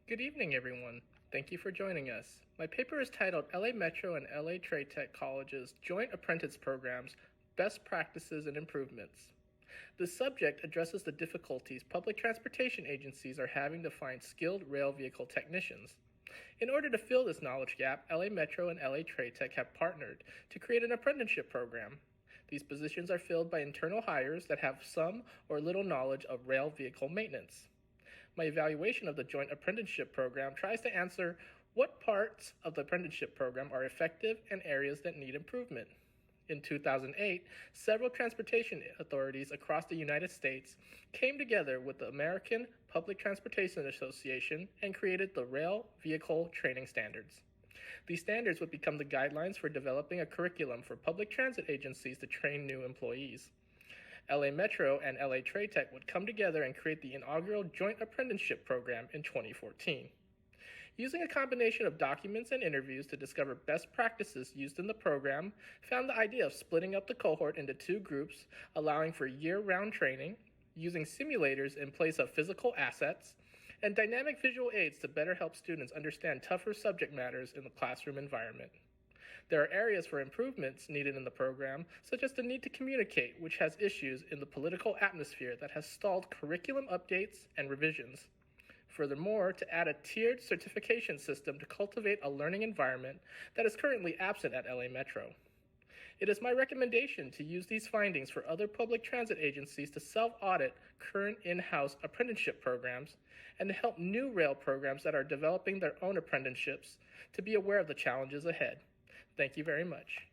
Good evening, everyone. Thank you for joining us. My paper is titled LA Metro and LA Trade Tech College's Joint Apprentice Programs, Best Practices and Improvements. The subject addresses the difficulties public transportation agencies are having to find skilled rail vehicle technicians. In order to fill this knowledge gap, LA Metro and LA Trade Tech have partnered to create an apprenticeship program. These positions are filled by internal hires that have some or little knowledge of rail vehicle maintenance. My evaluation of the Joint Apprenticeship Program tries to answer what parts of the apprenticeship program are effective and areas that need improvement. In 2008, several transportation authorities across the United States came together with the American Public Transportation Association and created the Rail Vehicle Training Standards. These standards would become the guidelines for developing a curriculum for public transit agencies to train new employees. LA Metro and LA Trade Tech would come together and create the inaugural Joint Apprenticeship Program in 2014. Using a combination of documents and interviews to discover best practices used in the program, found the idea of splitting up the cohort into two groups, allowing for year-round training, using simulators in place of physical assets, and dynamic visual aids to better help students understand tougher subject matters in the classroom environment. There are areas for improvements needed in the program, such as the need to communicate, which has issues in the political atmosphere that has stalled curriculum updates and revisions. Furthermore, to add a tiered certification system to cultivate a learning environment that is currently absent at LA Metro. It is my recommendation to use these findings for other public transit agencies to self-audit current in-house apprenticeship programs and to help new rail programs that are developing their own apprenticeships to be aware of the challenges ahead. Thank you very much.